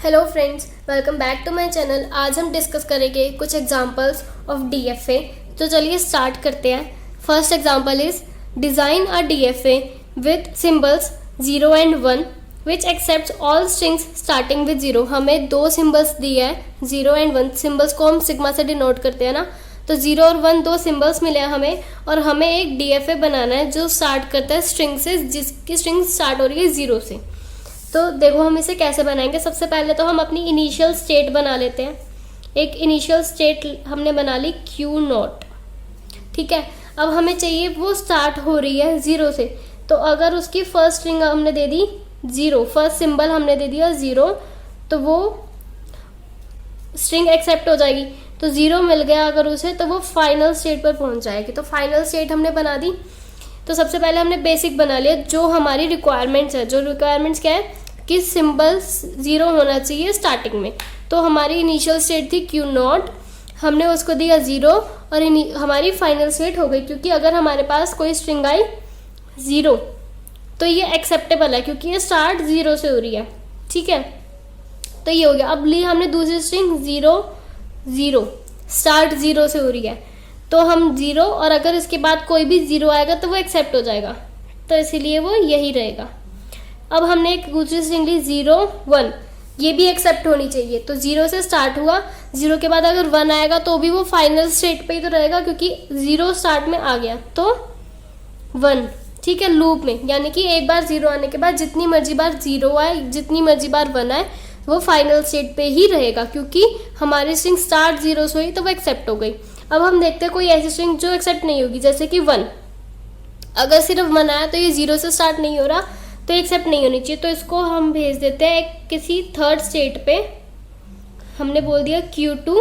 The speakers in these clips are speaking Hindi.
Hello friends, welcome back to my channel. आज हम डिस्कस करेंगे कुछ एग्जांपल्स ऑफ डीएफए। तो चलिए स्टार्ट करते हैं। First example is design a DFA with symbols 0 and 1 which accepts all strings starting with 0। हमें दो सिंबल्स दिए हैं, 0 एंड 1। सिंबल्स को हम सिग्मा से डिनोट करते हैं ना, तो 0 और 1 दो सिंबल्स मिले हैं हमें, और हमें एक डीएफए बनाना है जो स्टार्ट करता है स्ट्रिंग से, जिसकी स्ट्रिंग स्टार्ट हो रही है 0 से। तो देखो हम इसे कैसे बनाएंगे। सबसे पहले तो हम अपनी इनिशियल स्टेट बना लेते हैं। एक इनिशियल स्टेट हमने बना ली Q0, ठीक है। अब हमें चाहिए वो स्टार्ट हो रही है 0 से, तो अगर उसकी फर्स्ट स्ट्रिंग हमने दे दी 0, फर्स्ट सिंबल हमने दे दिया 0, तो वो स्ट्रिंग एक्सेप्ट हो जाएगी। तो 0 मिल गया अगर उसे, तो वो फाइनल स्टेट पर पहुंच जाएगी। तो फाइनल स्टेट हमने बना दी। तो सबसे पहले हमने बेसिक बना लिया जो हमारी रिक्वायरमेंट्स है। जो रिक्वायरमेंट्स क्या है कि सिंबल 0 होना चाहिए स्टार्टिंग में। तो हमारी इनिशियल स्टेट थी Q0, हमने उसको दिया 0 और हमारी फाइनल स्टेट हो गई। क्योंकि अगर हमारे पास कोई स्ट्रिंग आई 0 तो ये एक्सेप्टेबल है, क्योंकि ये स्टार्ट 0 से हो रही है, ठीक है। तो ये हो गया। अब ली हमने दूसरी स्ट्रिंग 0 0, स्टार्ट 0 से हो रही है, तो हम 0, और अगर इसके बाद कोई भी 0 आएगा तो वो एक्सेप्ट हो जाएगा, तो इसीलिए वो यही रहेगा। अब हमने एक दूसरी स्ट्रिंग ली 0 1, ये भी एक्सेप्ट होनी चाहिए। तो 0 से स्टार्ट हुआ, 0 के बाद अगर 1 आएगा तो भी वो फाइनल स्टेट पे ही तो रहेगा, क्योंकि 0 स्टार्ट में आ गया तो 1, ठीक है, लूप में। यानी कि एक बार 0 आने के बाद जितनी मर्जी बार 0 आए, जितनी मर्जी बार 1 आए, वो फाइनल स्टेट पे ही रहेगा, क्योंकि हमारी स्ट्रिंग स्टार्ट 0 से हुई तो वो एक्सेप्ट हो गई। अब हम देखते हैं कोई ऐसी स्ट्रिंग जो एक्सेप्ट नहीं होगी, जैसे कि 1। अगर सिर्फ 1 आया तो ये 0 से स्टार्ट नहीं हो रहा, तो एक्सेप्ट नहीं होनी चाहिए। तो इसको हम भेज देते हैं किसी थर्ड स्टेट पे। हमने बोल दिया Q2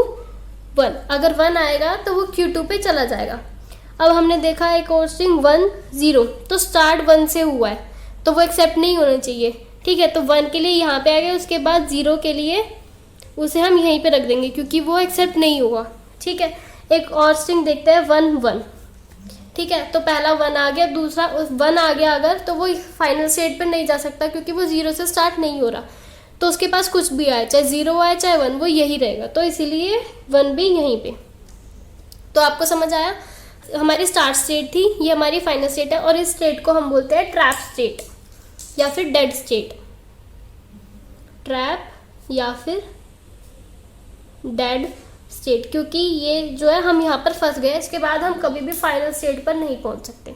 1, अगर 1 आएगा तो वो Q2 पे चला जाएगा। अब हमने देखा एक और स्ट्रिंग 1 0, तो स्टार्ट 1 से हुआ है, तो वो एक्सेप्ट नहीं होना चाहिए, ठीक है। तो 1 के लिए यहाँ पे आ गया, उसके बाद 0 के लिए उसे हम यहीं पे रख देंगे, क्योंकि वो एक्सेप्ट नहीं हुआ, ठीक है। एक और स्ट्रिंग देखते हैं 1 1, ठीक है। तो पहला 1 आ गया, दूसरा 1 आ गया अगर, तो वो फाइनल स्टेट पर नहीं जा सकता, क्योंकि वो 0 से स्टार्ट नहीं हो रहा। तो उसके पास कुछ भी आए, चाहे 0 आए चाहे 1, वो यही रहेगा, तो इसीलिए 1 भी यहीं पे। तो आपको समझ आया, हमारी स्टार्ट स्टेट थी, ये हमारी फाइनल स्टेट है, और इस स्टेट को हम बोलते हैं ट्रैप स्टेट या फिर डेड स्टेट। ट्रैप या फिर डेड स्टेट, क्योंकि ये जो है हम यहाँ पर फंस गए, इसके बाद हम कभी भी फाइनल स्टेट पर नहीं पहुँच सकते।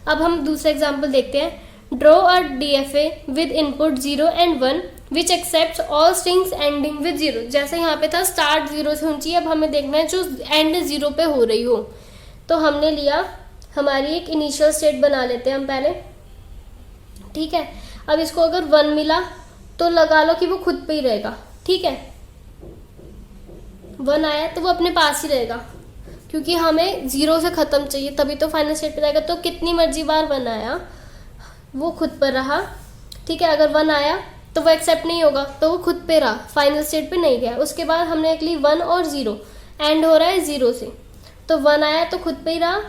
अब हम दूसरा एग्जाम्पल देखते हैं। Draw a DFA with input 0 and 1 which accepts all strings ending with 0। जैसे यहाँ पे था स्टार्ट 0 से होनी चाहिए, अब हमें देखना है जो एंड 0 पे हो रही हो। तो हमने लिया, हमारी एक इनिशियल स्टेट बना लेते हैं हम पहले, ठीक है। अब इसको अगर 1 मिला तो लगा लो कि वो खुद पे ही रहेगा, ठीक है। 1 आया तो वो अपने पास ही रहेगा, क्योंकि हमें 0 से ख़त्म चाहिए, तभी तो फाइनल स्टेट पे रहेगा। तो कितनी मर्जी बार 1 आया वो खुद पर रहा, ठीक है। अगर 1 आया तो वो एक्सेप्ट नहीं होगा, तो वो खुद पे रहा, फाइनल स्टेट पे नहीं गया। उसके बाद हमने एक ली 1 और 0, एंड हो रहा है 0 से, तो 1 आया तो खुद पे ही रहा,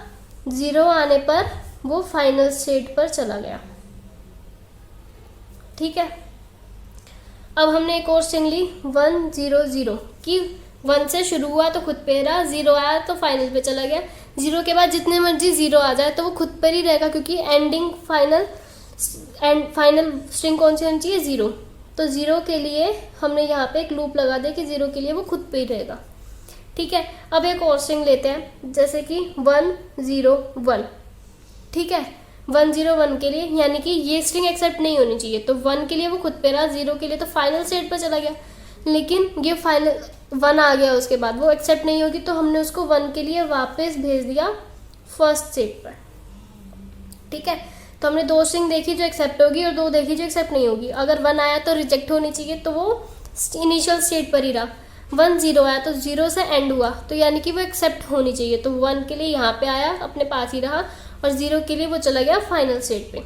0 आने पर वो फाइनल स्टेट पर चला गया, ठीक है। अब हमने एक और स्ट्रिंग ली 1 0 0 की 1 से शुरू हुआ तो खुद पे रहा, 0 आया तो फाइनल पे चला गया। 0 के बाद जितने मर्जी 0 आ जाए तो वो खुद पर ही रहेगा, क्योंकि एंडिंग फाइनल स्ट्रिंग कौन सी होनी चाहिए 0। तो 0 के लिए हमने यहाँ पे एक लूप लगा दिया कि 0 के लिए वो खुद पे ही रहेगा, ठीक है। अब एक और स्ट्रिंग लेते हैं, जैसे कि 1 0 1, ठीक है। 1 0 1 के लिए, यानी कि ये स्ट्रिंग एक्सेप्ट नहीं होनी चाहिए, तो 1 के लिए वो खुद पे रहा, 0 के लिए तो फाइनल स्टेट पर चला गया। लेकिन ये फाइनल 1 आ गया, उसके बाद वो एक्सेप्ट नहीं होगी, तो हमने उसको 1 के लिए वापस भेज दिया फर्स्ट स्टेट पर, ठीक है। तो हमने 2 स्ट्रिंग देखी जो एक्सेप्ट होगी और 2 देखी जो एक्सेप्ट नहीं होगी। अगर 1 आया तो रिजेक्ट होनी चाहिए, तो वो इनिशियल स्टेट पर ही रहा। 1 0 आया तो 0 से एंड हुआ, तो यानी कि वो एक्सेप्ट होनी चाहिए, तो 1 के लिए यहाँ पे आया, अपने पास ही रहा, और 0 के लिए वो चला गया फाइनल स्टेट पे।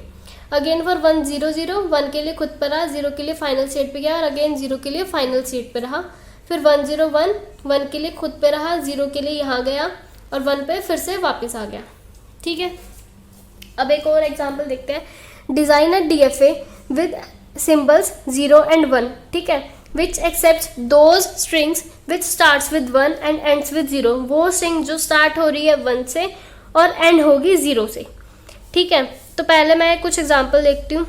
अगेन फॉर 1 0 0, 1 के लिए खुद पर रहा, 0 के लिए फाइनल स्टेट पे गया, और अगेन 0 के लिए फाइनल स्टेट पे रहा। फिर 1 0 1, 1 के लिए खुद पे रहा, 0 के लिए यहाँ गया, और 1 पे फिर से वापस आ गया, ठीक है। अब एक और एग्जाम्पल देखते हैं। Design a DFA with symbols 0 and 1, ठीक है। Which accept those strings which starts with 1 and ends with 0। वो स्ट्रिंग जो स्टार्ट हो रही है 1 से और एंड होगी 0 से। ठीक है, तो पहले मैं कुछ एग्जांपल देखती हूँ।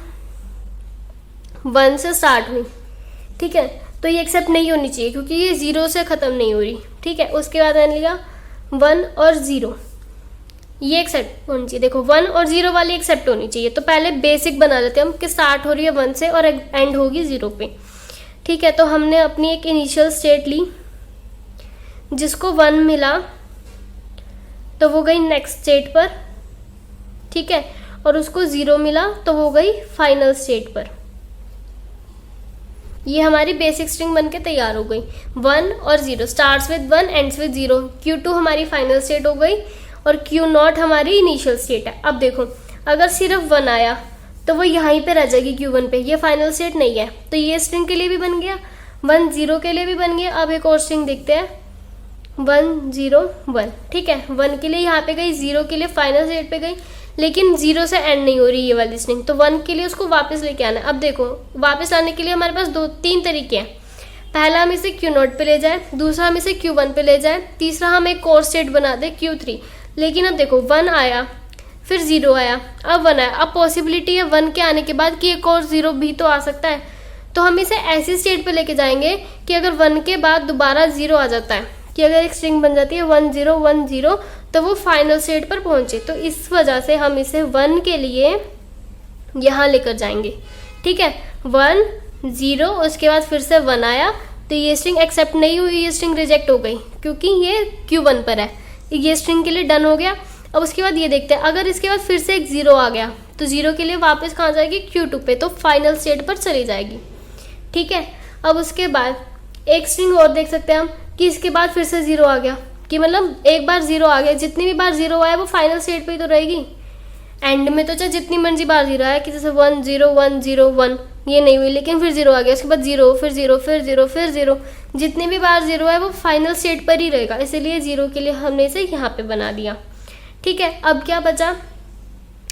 1 से स्टार्ट हुई, ठीक है, तो ये एक्सेप्ट नहीं होनी चाहिए क्योंकि ये 0 से ख़त्म नहीं हो रही। ठीक है, उसके बाद मैंने लिया 1 और 0, ये एक्सेप्ट होनी चाहिए। देखो 1 और 0 वाली एक्सेप्ट होनी चाहिए। तो पहले बेसिक बना लेते हैं हम कि स्टार्ट हो रही है 1 से और एंड होगी 0 पे। ठीक है, तो हमने अपनी एक इनिशियल स्टेट ली जिसको 1 मिला तो वो गई नेक्स्ट स्टेट पर। ठीक है, और उसको 0 मिला तो वो गई फाइनल स्टेट पर। ये हमारी बेसिक स्ट्रिंग बनके तैयार हो गई। 1 और 0, starts with 1 ends with 0। Q2 हमारी फाइनल स्टेट हो गई और Q0 हमारी इनिशियल स्टेट है। अब देखो अगर सिर्फ 1 आया तो वो यहीं पे रह जाएगी Q1 पे, ये फाइनल स्टेट नहीं है। तो ये स्ट्रिंग के लिए भी बन गया, 1 0 के लिए भी बन गया। अब एक और स्ट्रिंग देखते हैं 1 0 1। ठीक है, 1 के लिए यहाँ पे गई, 0 के लिए फाइनल स्टेट पे गई, लेकिन 0 से एंड नहीं हो रही ये वाली स्ट्रिंग। तो 1 के लिए उसको वापस लेके आना है। अब देखो वापस लाने के लिए हमारे पास 2-3 तरीके हैं। पहला हम इसे Q0 पे ले जाए, दूसरा हम इसे Q1 पे ले जाए, तीसरा हम एक और स्टेट बना दे Q3। लेकिन अब देखो 1 आया, फिर 0 आया, अब 1 आया। अब पॉसिबिलिटी है 1 के आने के बाद कि एक और 0 भी तो आ सकता है। तो हम इसे ऐसी स्टेट पे लेके जाएंगे कि अगर 1 के बाद दोबारा 0 आ जाता है, कि अगर एक स्ट्रिंग बन जाती है 1 0 1 0, तो वो फाइनल स्टेट पर पहुंचे। तो इस वजह से हम इसे 1 के लिए यहाँ लेकर जाएंगे। ठीक है, 1 0, उसके बाद फिर से 1 आया, तो ये स्ट्रिंग एक्सेप्ट नहीं हुई, ये स्ट्रिंग रिजेक्ट हो गई क्योंकि ये Q1 पर है। ये स्ट्रिंग के लिए डन हो गया। अब उसके बाद ये देखते हैं, अगर इसके बाद फिर से एक 0 आ गया तो 0 के लिए वापस कहाँ जाएगी, Q2 पे, तो फाइनल स्टेट पर चली जाएगी। ठीक है, अब उसके बाद एक स्ट्रिंग और देख सकते हैं हम कि इसके बाद फिर से 0 आ गया, कि मतलब एक बार 0 आ गया, जितनी भी बार 0 आया वो फाइनल स्टेट पे ही तो रहेगी। एंड में तो चाहे जितनी मर्जी बार 0 आया, कि जैसे 1 0 1 0 1, ये नहीं हुई, लेकिन फिर 0 आ गया, उसके बाद 0 फिर 0 फिर 0 फिर 0, जितनी भी बार 0 है वो फाइनल स्टेट पर ही रहेगा। इसीलिए 0 के लिए हमने इसे यहाँ पे बना दिया। ठीक है, अब क्या बचा,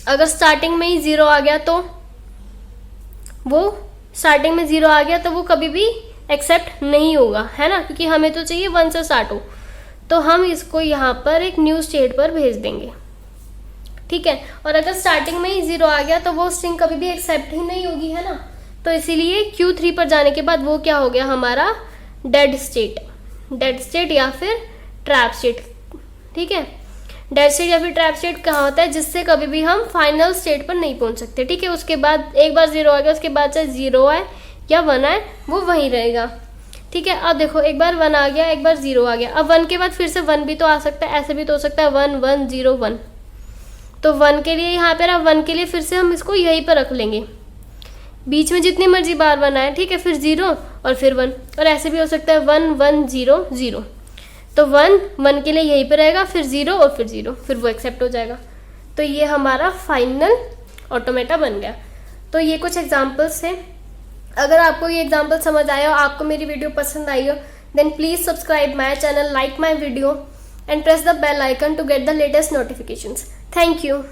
अगर स्टार्टिंग में ही 0 आ गया तो वो स्टार्टिंग में 0 आ गया तो वो कभी भी एक्सेप्ट नहीं होगा, है ना, क्योंकि हमें तो चाहिए 1 से स्टार्ट हो। तो हम इसको यहाँ पर एक न्यू स्टेट पर भेज देंगे। ठीक है, और अगर स्टार्टिंग में ही 0 आ गया तो वो स्ट्रिंग कभी भी एक्सेप्ट ही नहीं होगी, है ना। तो इसीलिए Q3 पर जाने के बाद वो क्या हो गया, हमारा डेड स्टेट या फिर ट्रैप स्टेट। ठीक है, डेड स्टेट या फिर ट्रैप स्टेट कहाँ होता है, जिससे कभी भी हम फाइनल स्टेट पर नहीं पहुंच सकते। ठीक है, उसके बाद एक बार 0 आ गया, उसके बाद चाहे 0 आए या 1 आए वो वहीं रहेगा। ठीक है, अब देखो एक बार 1 आ गया, एक बार 0 आ गया, अब 1 के बाद फिर से 1 भी तो आ सकता है, ऐसे भी तो हो सकता है 1 1 0 1। तो 1 के लिए यहाँ पर 1 के लिए फिर से हम इसको यहीं पर रख लेंगे, बीच में जितनी मर्जी बार 1 आए। ठीक है, फिर 0 और फिर 1, और ऐसे भी हो सकता है 1 1 0 0। तो 1 के लिए यहीं पे रहेगा, फिर 0 और फिर 0, फिर वो एक्सेप्ट हो जाएगा। तो ये हमारा फाइनल ऑटोमेटा बन गया। तो ये कुछ एग्जांपल्स थे। अगर आपको ये एग्जांपल समझ आया और आपको मेरी वीडियो पसंद आई हो, then please subscribe my channel, like my video and press the bell icon to get the latest notifications. Thank you.